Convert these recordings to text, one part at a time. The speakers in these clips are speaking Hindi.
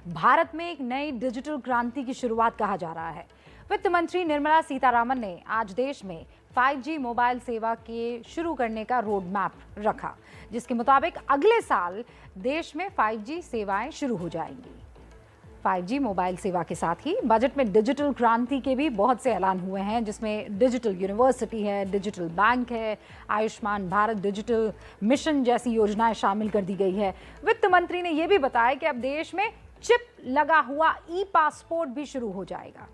भारत में एक नई डिजिटल क्रांति की शुरुआत कहा जा रहा है। वित्त मंत्री निर्मला सीतारामन ने आज देश में 5G मोबाइल सेवा के शुरू करने का रोड मैप रखा, जिसके मुताबिक अगले साल देश में 5G सेवाएं शुरू हो जाएंगी। 5G मोबाइल सेवा के साथ ही बजट में डिजिटल क्रांति के भी बहुत से ऐलान हुए हैं, जिसमें डिजिटल यूनिवर्सिटी है, डिजिटल बैंक है, आयुष्मान भारत डिजिटल मिशन जैसी योजनाएं शामिल कर दी गई है। वित्त मंत्री ने यह भी बताया कि अब देश में चिप लगा हुआ ई-पासपोर्ट भी शुरू हो जाएगा।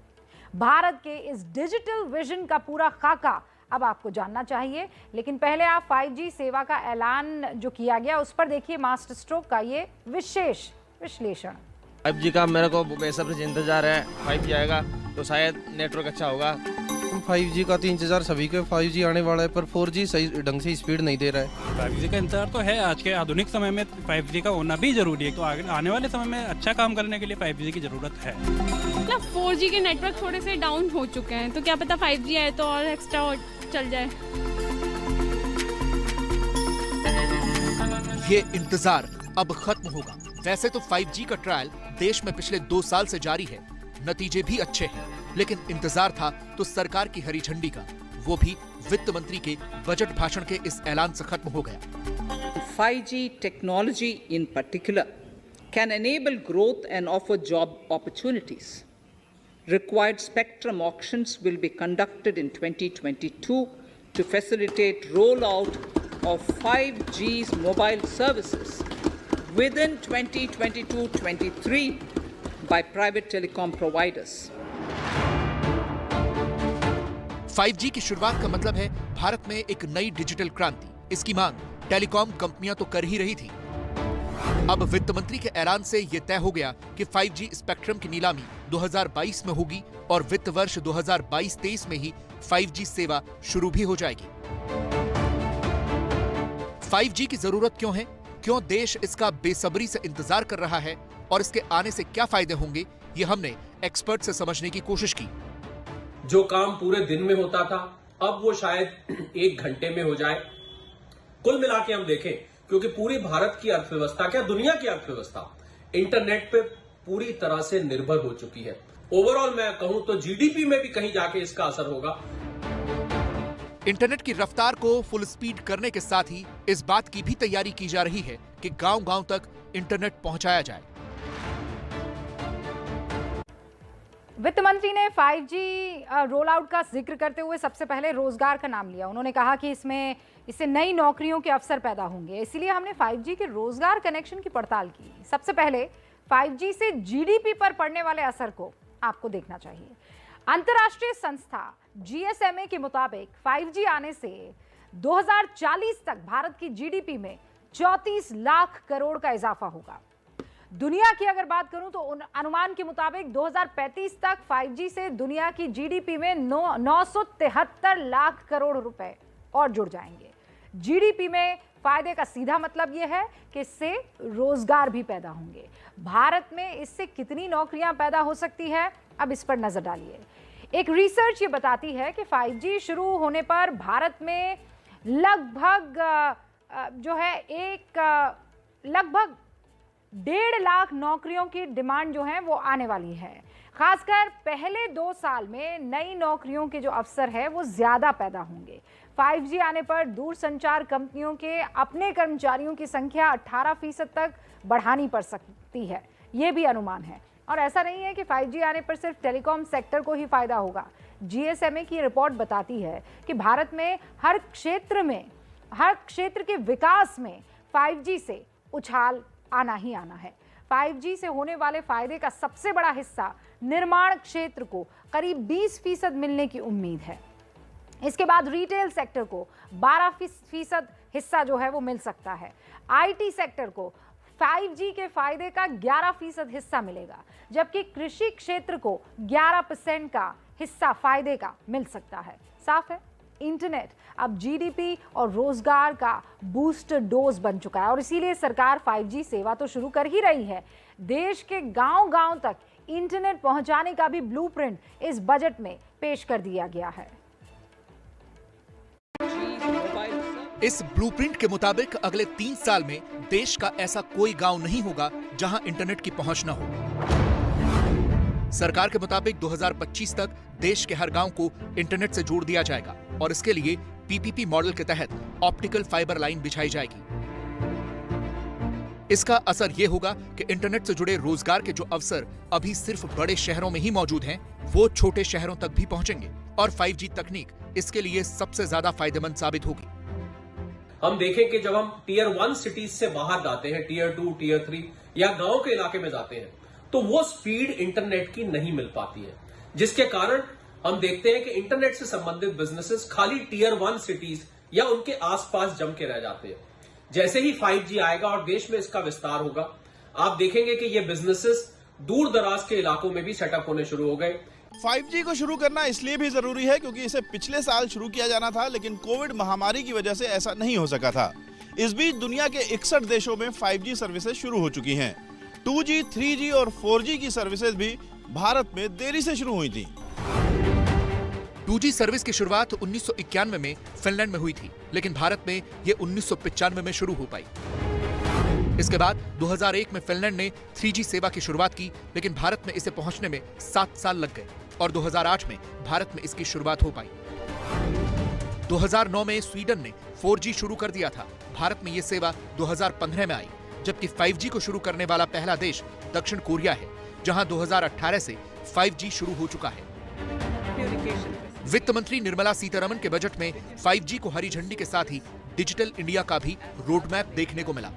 भारत के इस डिजिटल विजन का पूरा खाका अब आपको जानना चाहिए, लेकिन पहले आप 5G सेवा का ऐलान जो किया गया उस पर देखिए मास्टर स्ट्रोक का ये विशेष विश्लेषण। 5G का मेरे को बेसब्री से इंतजार है। 5G आएगा तो शायद नेटवर्क अच्छा होगा। 5G का तो इंतजार सभी को, 5G आने वाला है पर 4G सही ढंग से स्पीड नहीं दे रहा है। 5G का इंतजार तो है। आज के आधुनिक समय में 5G का होना भी जरूरी है, तो आने वाले समय में अच्छा काम करने के लिए 5G की जरूरत है। 4G के नेटवर्क थोड़े से डाउन हो चुके हैं, तो क्या पता 5G आए तो और एक्स्ट्रा चल जाए। ये इंतजार अब खत्म होगा। वैसे तो 5G का ट्रायल देश में पिछले 2 साल से जारी है, नतीजे भी अच्छे हैं, लेकिन इंतजार था तो सरकार की हरी झंडी का, वो भी वित्त मंत्री के बजट भाषण के इस ऐलान से खत्म हो गया। 5G technology in particular can enable growth and offer job opportunities. Required spectrum auctions will be conducted in 2022 to facilitate rollout of 5G's mobile services within 2022-23 by private telecom providers. 5G की शुरुआत का मतलब है भारत में एक नई डिजिटल क्रांति। इसकी मांग टेलीकॉम कंपनियां तो कर ही रही थी। अब वित्त मंत्री के ऐलान से यह तय हो गया कि 5G स्पेक्ट्रम की नीलामी 2022 में होगी और वित्त वर्ष 2022-23 में ही 5G सेवा शुरू भी हो जाएगी। 5G की जरूरत क्यों है, क्यों देश इसका बेसब्री से इंतजार कर रहा है और इसके आने से क्या फायदे होंगे, ये हमने एक्सपर्ट से समझने की कोशिश की। जो काम पूरे दिन में होता था अब वो शायद 1 घंटे में हो जाए। कुल मिला के हम देखें, क्योंकि पूरी भारत की अर्थव्यवस्था, क्या दुनिया की अर्थव्यवस्था इंटरनेट पे पूरी तरह से निर्भर हो चुकी है। ओवरऑल मैं कहूं तो जीडीपी में भी कहीं जाके इसका असर होगा। इंटरनेट की रफ्तार को फुल स्पीड करने के साथ ही इस बात की भी तैयारी की जा रही है कि गांव-गांव तक इंटरनेट पहुंचाया जाए। वित्त मंत्री ने 5G रोल आउट का जिक्र करते हुए सबसे पहले रोजगार का नाम लिया। उन्होंने कहा कि इससे नई नौकरियों के अवसर पैदा होंगे, इसलिए हमने 5G के रोजगार कनेक्शन की पड़ताल की। सबसे पहले 5G से जीडीपी पर पड़ने वाले असर को आपको देखना चाहिए। अंतर्राष्ट्रीय संस्था GSMA के मुताबिक 5G आने से 2040 तक भारत की जीडीपी में 34 लाख करोड़ का इजाफा होगा। दुनिया की अगर बात करूं तो अनुमान के मुताबिक 2035 तक 5G से दुनिया की जीडीपी में 973 लाख करोड़ रुपए और जुड़ जाएंगे। जीडीपी में फायदे का सीधा मतलब यह है कि इससे रोजगार भी पैदा होंगे। भारत में इससे कितनी नौकरियां पैदा हो सकती है, अब इस पर नजर डालिए। एक रिसर्च ये बताती है कि 5G शुरू होने पर भारत में लगभग 1.5 लाख नौकरियों की डिमांड जो है वो आने वाली है। खासकर पहले 2 साल में नई नौकरियों के जो अवसर है वो ज्यादा पैदा होंगे। 5G आने पर दूरसंचार कंपनियों के अपने कर्मचारियों की संख्या 18% तक बढ़ानी पड़ सकती है, ये भी अनुमान है। और ऐसा नहीं है कि 5G आने पर सिर्फ टेलीकॉम सेक्टर को ही फायदा होगा। GSMA की रिपोर्ट बताती है कि भारत में हर क्षेत्र के विकास में 5G से उछाल आना ही आना है। 5G से होने वाले फायदे का सबसे बड़ा हिस्सा निर्माण क्षेत्र को करीब 20% मिलने की उम्मीद है। इसके बाद रिटेल सेक्टर को 12% हिस्सा जो है वो मिल सकता है। IT सेक्टर को 5G के फायदे का 11% हिस्सा मिलेगा, जबकि कृषि क्षेत्र को 11% का हिस्सा फायदे का मिल सकता है। साफ है, इंटरनेट अब जीडीपी और रोजगार का बूस्टर डोज बन चुका है और इसीलिए सरकार 5G सेवा तो शुरू कर ही रही है। देश के गांव-गांव तक इंटरनेट पहुंचाने का भी ब्लूप्रिंट इस बजट में पेश कर दिया गया है। इस ब्लूप्रिंट के मुताबिक अगले 3 साल में देश का ऐसा कोई गांव नहीं होगा जहां इंटरनेट की पहुंच न हो। सरकार के मुताबिक 2025 तक देश के हर गांव को इंटरनेट से जोड़ दिया जाएगा और इसके लिए पीपीपी मॉडल के तहत ऑप्टिकल फाइबर लाइन बिछाई जाएगी। इसका असर यह होगा कि इंटरनेट से जुड़े रोजगार के जो अवसर अभी सिर्फ बड़े शहरों में ही मौजूद हैं, वो छोटे शहरों तक भी पहुंचेंगे और 5G तकनीक इसके लिए सबसे ज्यादा फायदेमंद साबित होगी। हम देखें कि जब हम टीयर 1 सिटीज से बाहर जाते हैं, टीयर 2, टीयर 3 या गांव के इलाके में जाते हैं, तो वो स्पीड इंटरनेट की नहीं मिल पाती है, जिसके कारण हम देखते हैं कि इंटरनेट से संबंधित बिजनेसेस खाली टीयर 1 सिटीज या उनके आसपास जम के रह जाते हैं। जैसे ही 5G आएगा और देश में इसका विस्तार होगा, आप देखेंगे कि ये बिजनेसेस दूर दराज के इलाकों में भी सेटअप होने शुरू हो गए। 5G को शुरू करना इसलिए भी जरूरी है क्योंकि इसे पिछले साल शुरू किया जाना था, लेकिन कोविड महामारी की वजह से ऐसा नहीं हो सका था। इस बीच दुनिया के 61 देशों में 5G सर्विसेज शुरू हो चुकी हैं। 2G, 3G और 4G की सर्विसेज भी भारत में देरी से शुरू हुई थी। 2G सर्विस की शुरुआत 1991 में फिनलैंड में हुई थी, लेकिन भारत में ये 1995 में शुरू हो पाई। इसके बाद 2001 में फिनलैंड ने 3G सेवा की शुरुआत की, लेकिन भारत में इसे पहुंचने में 7 साल लग गए और 2008 में भारत में इसकी शुरुआत हो पाई। 2009 में स्वीडन ने 4G शुरू कर दिया था। भारत में ये सेवा 2015 में आई, जबकि 5G को शुरू करने वाला पहला देश दक्षिण कोरिया है, जहां 2018 से 5G शुरू हो चुका है। वित्त मंत्री निर्मला सीतारमण के बजट में 5G को हरी झंडी के साथ ही डिजिटल इंडिया का भी रोडमैप देखने को मिला।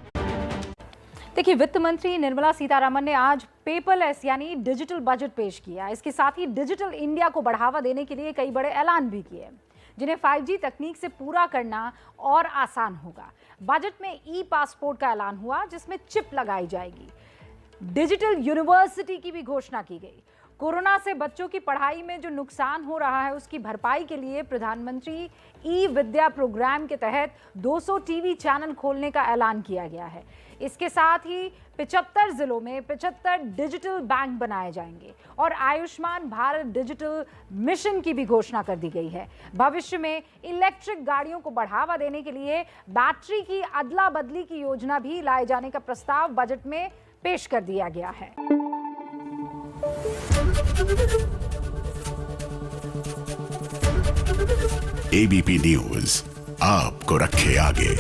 देखिए, वित्त मंत्री निर्मला सीतारमण ने आज पेपरलेस यानी डिजिटल बजट पेश किया। इसके साथ ही डिजिटल इंडिया को बढ़ावा देने के लिए कई बड़े ऐलान भी किए, जिन्हें 5G तकनीक से पूरा करना और आसान होगा। बजट में ई पासपोर्ट का ऐलान हुआ, जिसमें चिप लगाई जाएगी। डिजिटल यूनिवर्सिटी की भी घोषणा की गई। कोरोना से बच्चों की पढ़ाई में जो नुकसान हो रहा है, उसकी भरपाई के लिए प्रधानमंत्री ई विद्या प्रोग्राम के तहत 200 टीवी चैनल खोलने का ऐलान किया गया है। इसके साथ ही 75 जिलों में 75 डिजिटल बैंक बनाए जाएंगे और आयुष्मान भारत डिजिटल मिशन की भी घोषणा कर दी गई है। भविष्य में इलेक्ट्रिक गाड़ियों को बढ़ावा देने के लिए बैटरी की अदला बदली की योजना भी लाए जाने का प्रस्ताव बजट में पेश कर दिया गया है। एबीपी न्यूज आपको रखे आगे।